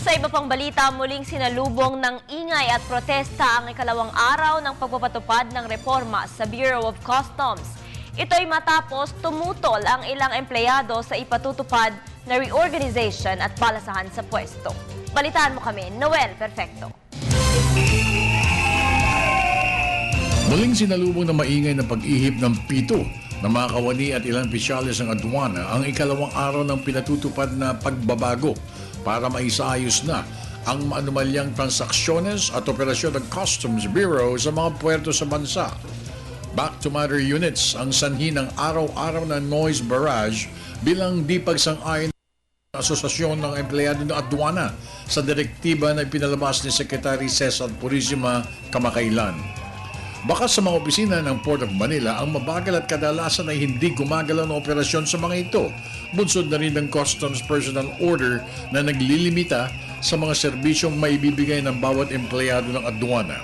Sa iba pang balita, muling sinalubong ng ingay at protesta ang ikalawang araw ng pagpapatupad ng reforma sa Bureau of Customs. Ito'y matapos tumutol ang ilang empleyado sa ipatutupad na reorganization at balasahan sa pwesto. Balitaan mo kami, Noel Perfecto. Muling sinalubong na maingay na pag-ihip ng pito ng mga kawani at ilang pisyalis ng adwana ang ikalawang araw ng pinatutupad na pagbabago para maisaayos na ang maanumalyang transaksyones at operasyon ng Customs Bureau sa mga puerto sa bansa. Back to matter units ang sanhi ng araw-araw na noise barrage bilang di pagsang-ayon ng Asosasyon ng Empleyado ng Adwana sa direktiba na ipinalabas ni Secretary Cesar Purisima kamakailan. Baka sa mga opisina ng Port of Manila ang mabagal at kadalasan ay hindi gumagalaw ng operasyon sa mga ito. Bunsod na rin ng Customs Personal Order na naglilimita sa mga serbisyong maibibigay ng bawat empleyado ng adwana.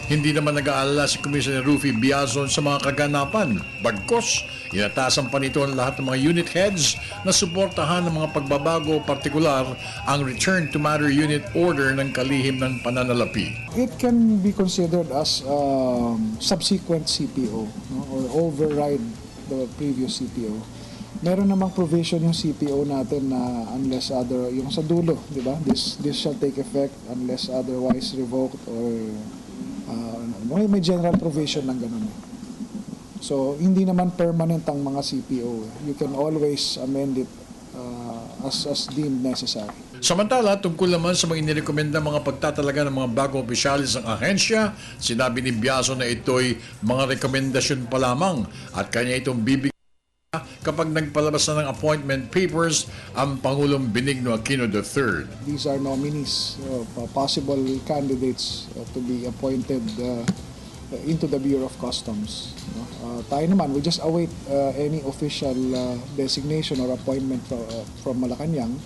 Hindi naman nag-aalala si Commissioner Rufy Biazon sa mga kaganapan. Bagkos, inatasan pa nito ang lahat ng mga unit heads na suportahan ng mga pagbabago, partikular ang Return to Matter Unit Order ng kalihim ng pananalapi. It can be considered as subsequent CPO, no, or override the previous CPO. Meron namang provision yung CPO natin na unless other, yung sa dulo, di ba? This shall take effect unless otherwise revoked or may general provision ng ganun. So, hindi naman permanent ang mga CPO. You can always amend it as deemed necessary. Samantala, tungkol naman sa mga inirekomenda mga pagtatalaga ng mga bagong opisyalis ng ahensya, sinabi ni Biaso na ito'y mga rekomendasyon pa lamang at kanya itong bibigyan kapag nagpalabas na ng appointment papers ang Pangulong Benigno Aquino III. These are nominees, possible candidates to be appointed into the Bureau of Customs. Tayo naman, we just await any official designation or appointment from Malacanang,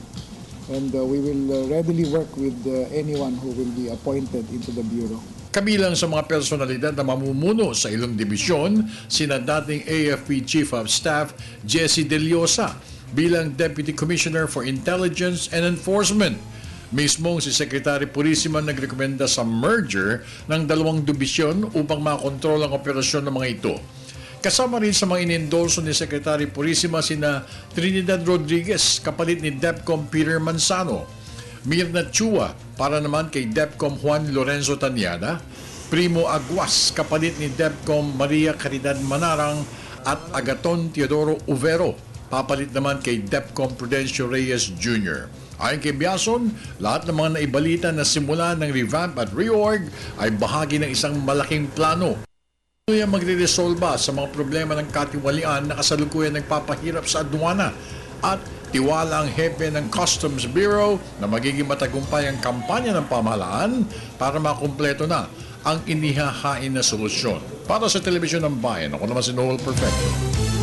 and we will readily work with anyone who will be appointed into the Bureau. Kabilang sa mga personalidad na mamumuno sa ilong dibisyon, sina dating AFP Chief of Staff Jesse De Liosa bilang Deputy Commissioner for Intelligence and Enforcement. Mismong si Secretary Purisima nagrekomenda sa merger ng dalawang dibisyon upang makontrol ang operasyon ng mga ito. Kasama rin sa mga inendorso ni Secretary Purisima sina Trinidad Rodriguez, kapalit ni DepCom Peter Manzano, Mirna Chua para naman kay DepCom Juan Lorenzo Tanyada, Primo Aguas kapalit ni DepCom Maria Caridad Manarang at Agaton Teodoro Uvero papalit naman kay DepCom Prudencio Reyes Jr. Ayon kay Biason, lahat ng mga naibalita na simula ng revamp at reorg ay bahagi ng isang malaking plano. Tuloy ang magre-resolba sa mga problema ng katiwalian na kasalukuyan nagpapahirap sa adwana at tiwala ang hepe ng Customs Bureau na magiging matagumpay ang kampanya ng pamahalaan para makumpleto na ang inihahain na solusyon. Para sa Telebisyon ng Bayan, ako naman si Noel Perfecto.